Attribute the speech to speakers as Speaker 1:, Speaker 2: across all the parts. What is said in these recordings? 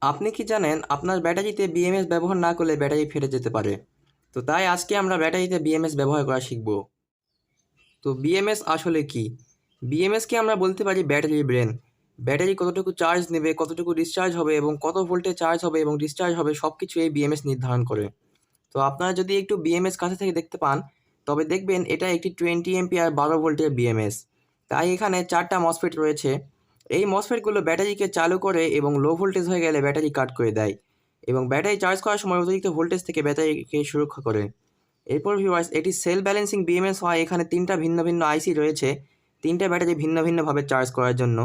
Speaker 1: আপনি কি জানেন আপনার ব্যাটারিতে বিএমএস ব্যবহার না করলে ব্যাটারি ফেটে যেতে পারে। তো তাই আজকে আমরা ব্যাটারিতে বিএমএস ব্যবহার করা শিখব। তো বিএমএস আসলে কি? বিএমএসকে আমরা বলতে পারি ব্যাটারি ব্রেন। ব্যাটারি কতটুকু চার্জ নেবে, কতটুকু ডিসচার্জ হবে এবং কত ভোল্টে চার্জ হবে এবং ডিসচার্জ হবে সব কিছু এই বিএমএস নির্ধারণ করে। তো আপনারা যদি একটু বিএমএস কাছে থেকে দেখতে পান তবে দেখবেন এটা একটি 20 এম্পিয়ার 12 ভোল্টের বিএমএস। তাই এখানে 4টা মসফেট রয়েছে। এই মসফেটগুলো ব্যাটারিকে চালু করে এবং লো ভোল্টেজ হয়ে গেলে ব্যাটারি কাট করে দেয় এবং ব্যাটারি চার্জ করার সময় অতিরিক্ত ভোল্টেজ থেকে ব্যাটারিকে সুরক্ষা করে। এরপর ভিউয়ার্স, এটি সেল ব্যালেন্সিং বিএমএস হয়। এখানে 3টা ভিন্ন ভিন্ন আইসি রয়েছে, 3টে ব্যাটারি ভিন্ন ভিন্নভাবে চার্জ করার জন্য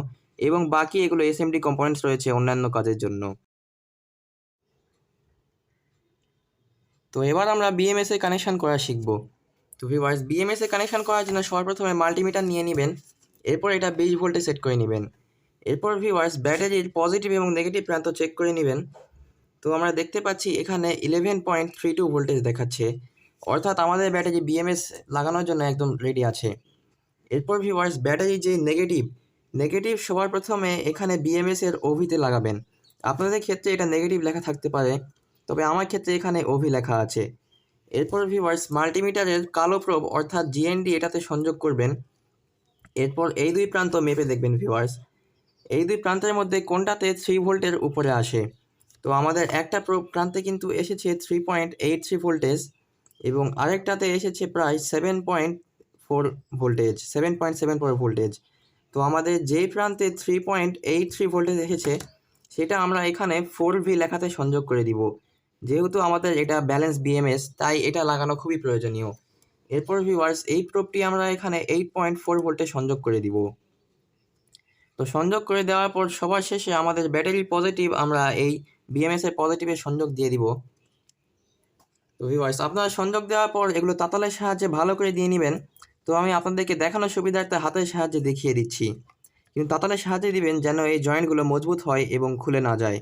Speaker 1: এবং বাকি এগুলো এসএমডি কম্পোনেন্টস রয়েছে অন্যান্য কাজের জন্য। তো এবার আমরা বিএমএস এর কানেকশন করা শিখব। তো ভিউয়ার্স, বিএমএস এর কানেকশন করার জন্য সর্বপ্রথমে মাল্টিমিটার নিয়ে নেবেন। এরপর এটা 20 ভোল্টে সেট করে নেবেন। এরপর ভিউয়ার্স, ব্যাটারির পজিটিভ এবং নেগেটিভ প্রান্ত চেক করে নেবেন। তো আমরা দেখতে পাচ্ছি এখানে 11.32 ভোল্টেজ দেখাচ্ছে, অর্থাৎ আমাদের ব্যাটারি বিএমএস লাগানোর জন্য একদম রেডি আছে। এরপর ভিউয়ার্স, ব্যাটারি যে নেগেটিভ সবার প্রথমে এখানে বিএমএস এর ওভিতে লাগাবেন। আপনাদের ক্ষেত্রে এটা নেগেটিভ লেখা থাকতে পারে, তবে আমার ক্ষেত্রে এখানে ওভি লেখা আছে। এরপর ভিউয়ার্স, মাল্টিমিটারের কালো প্রোব অর্থাৎ জিএনডি এটাতে সংযোগ করবেন। এরপর এই দুই প্রান্ত মেপে দেখবেন ভিউয়ার্স, এই দুই প্রান্তের মধ্যে কোনটাতে 3 ভোল্টের উপরে আসে। তো আমাদের একটা প্রান্তে কিন্তু এসেছে 3.83 ভোল্টেজ এবং আরেকটাতে এসেছে প্রায় 7.4 ভোল্টেজ, 7.74 ভোল্টেজ। তো আমাদের যেই প্রান্তে 3.83 ভোল্টেজ এসেছে সেটা আমরা এখানে 4V লেখাতে সংযোগ করে দিব। যেহেতু আমাদের এটা ব্যালেন্স বিএমএস, তাই এটা লাগানো খুবই প্রয়োজনীয়। এরপর ভিউয়ার্স, এই প্রোবটি আমরা এখানে 8.4 ভোল্টে সংযোগ করে দিব। তো সংযোগ করে দেওয়ার পর সবার শেষে আমাদের ব্যাটারি পজিটিভ আমরা এই বিএমএস এর পজিটিভে সংযোগ দিয়ে দিব। তো ভিউয়ার্স, আপনারা সংযোগ দেওয়ার পর এগুলো তাতালের সাহায্যে ভালো করে দিয়ে নেবেন। তো আমি আপনাদেরকে দেখানোর সুবিধার্থে হাতের সাহায্যে দেখিয়ে দিচ্ছি, কিন্তু তাতালের সাহায্যে দিবেন যেন এই জয়েন্টগুলো মজবুত হয় এবং খুলে না যায়।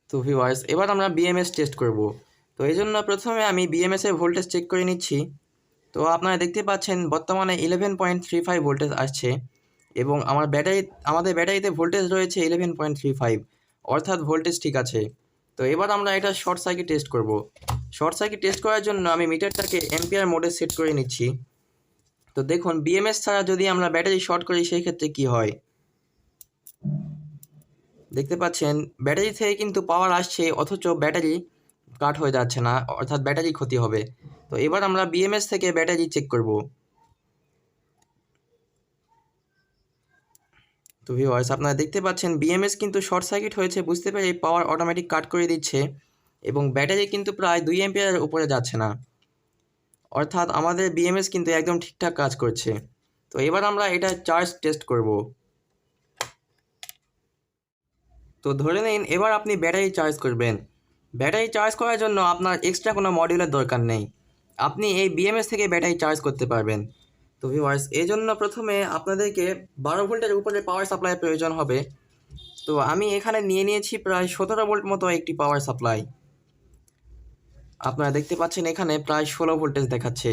Speaker 1: তো ভিউয়ার্স, এবার আমরা বিএমএস টেস্ট করব। তো এই জন্য প্রথমে আমি বিএমএস এর ভোল্টেজ চেক করে নিচ্ছি। তো আপনারা দেখতে পাচ্ছেন বর্তমানে 11.35 ভোল্টেজ আসছে এবং আমাদের ব্যাটারিতে ভোল্টেজ রয়েছে 11.35, অর্থাৎ ভোল্টেজ ঠিক আছে। তো এবার আমরা এটা শর্ট সার্কিট টেস্ট করব। শর্ট সার্কিট টেস্ট করার জন্য আমি মিটারটাকে এম্পিয়ার মোডে সেট করে নিচ্ছি। তো দেখুন, বিএমএস ছাড়া যদি আমরা ব্যাটারি শর্ট করি সেই ক্ষেত্রে কি হয়। দেখতে পাচ্ছেন ব্যাটারি থেকে কিন্তু পাওয়ার আসছে, অথচ ব্যাটারি কাট হয়ে যাচ্ছে না, অর্থাৎ ব্যাটারি ক্ষতি হবে। তো এবার আমরা বিএমএস থেকে ব্যাটারি চেক করব। তো ভিউয়ার্স, আপনারা দেখতে পাচ্ছেন বিএমএস কিন্তু শর্ট সার্কিট হয়েছে, বুঝতে পেরে পাওয়ার অটোমেটিক কাট করে দিচ্ছে এবং ব্যাটারি কিন্তু প্রায় 2 এম্পিয়ারের উপরে যাচ্ছে না, অর্থাৎ আমাদের বিএমএস কিন্তু একদম ঠিকঠাক কাজ করছে। তো এবার আমরা এটা চার্জ টেস্ট করব। তো ধরে নিন এবার আপনি ব্যাটারি চার্জ করবেন। ব্যাটারি চার্জ করার জন্য আপনার এক্সট্রা কোনো মডিউলের দরকার নেই, আপনি এই বিএমএস থেকে ব্যাটারি চার্জ করতে পারবেন। তো ভিউয়ার্স, এই জন্য প্রথমে আপনাদেরকে 12 ভোল্টের উপরে পাওয়ার সাপ্লাইয়ের প্রয়োজন হবে। তো আমি এখানে নিয়ে নিয়েছি প্রায় 17 ভোল্ট মতো একটি পাওয়ার সাপ্লাই। আপনারা দেখতে পাচ্ছেন এখানে প্রায় 16 ভোল্টেজ দেখাচ্ছে।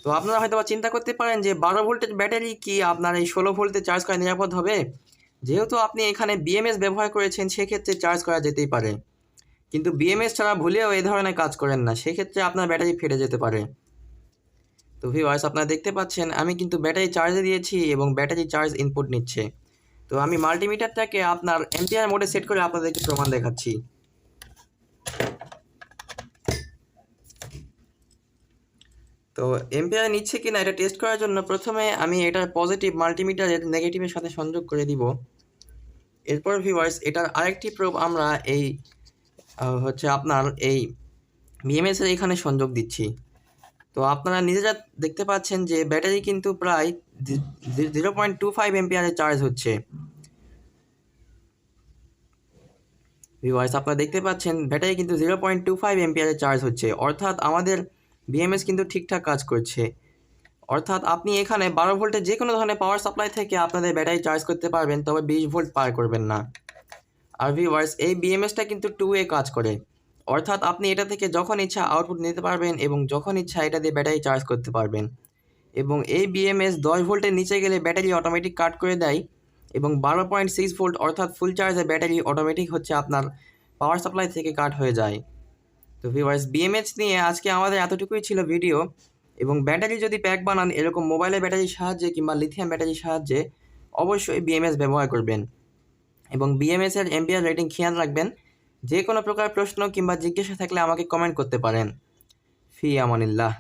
Speaker 1: তো আপনারা হয়তো চিন্তা করতে পারেন যে 12 ভোল্টের ব্যাটারি কি আপনার এই 16 ভোল্টে চার্জ করা নিরাপদ হবে? যেহেতু আপনি এখানে বিএমএস ব্যবহার করেছেন সেক্ষেত্রে চার্জ করা যেতেই পারে, কিন্তু বিএমএস ছাড়া ভুলেও এই ধরনের কাজ করেন না, সেক্ষেত্রে আপনার ব্যাটারি ফেটে যেতে পারে। তো ভিউয়ার্স, আপনারা দেখতে পাচ্ছেন আমি কিন্তু ব্যাটারি চার্জে দিয়েছি এবং ব্যাটারি চার্জ ইনপুট নিচ্ছে। তো আমি মাল্টিমিটারটাকে আপনার এম্পিয়ার মোডে সেট করে আপনাদেরকে প্রমাণ দেখাচ্ছি। তো এম্পিয়ার নিচ্ছে কিনা এটা টেস্ট করার জন্য প্রথমে আমি এটার পজিটিভ মাল্টিমিটারের নেগেটিভের সাথে সংযোগ করে দিব। এরপর ভিউয়ার্স, এটার আরেকটি প্রোব আমরা এই আপনার এই বিএমএস এর এখানে সংযোগ দিচ্ছি। তো আপনারা নিজেরা দেখতে পাচ্ছেন যে ব্যাটারি কিন্তু প্রায় 0.25 এম্পিয়ারে চার্জ হচ্ছে। ভিউয়ার্স, আপনারা দেখতে পাচ্ছেন ব্যাটারি কিন্তু 0.25 এম্পিয়ারে চার্জ হচ্ছে, অর্থাৎ আমাদের বিএমএস কিন্তু ঠিকঠাক কাজ করছে। অর্থাৎ আপনি এখানে 12 ভোল্টের যে কোনো ধরনের পাওয়ার সাপ্লাই থেকে আপনাদের ব্যাটারি চার্জ করতে পারবেন, তবে 20 ভোল্ট পার করবেন না। আর ভিউয়ার্স, এই বিএমএসটা কিন্তু 2 ওয়ে কাজ করে, অর্থাৎ আপনি এটা থেকে যখন ইচ্ছা আউটপুট নিতে পারবেন এবং যখন ইচ্ছা এটা দিয়ে ব্যাটারি চার্জ করতে পারবেন। এবং এই বিএমএস 10 ভোল্টের নিচে গেলে ব্যাটারি অটোমেটিক কাট করে দেয় এবং 12.6 ভোল্ট অর্থাৎ ফুল চার্জে ব্যাটারি অটোমেটিক হচ্ছে আপনার পাওয়ার সাপ্লাই থেকে কাট হয়ে যায়। তো ভিউয়ার্স, বিএমএস নিয়ে আজকে আমাদের এতটুকুই ছিল ভিডিও। এবং ব্যাটারি যদি প্যাক বানান এরকম মোবাইলের ব্যাটারির সাহায্যে কিংবা লিথিয়াম ব্যাটারির সাহায্যে অবশ্যই বিএমএস ব্যবহার করবেন এবং বিএমএস এর এম্পিয়ার রেটিং খেয়াল রাখবেন। যে কোনো প্রকার প্রশ্ন কিংবা জিজ্ঞাসা থাকলে আমাকে কমেন্ট করতে পারেন। ফি আমানিল্লাহ।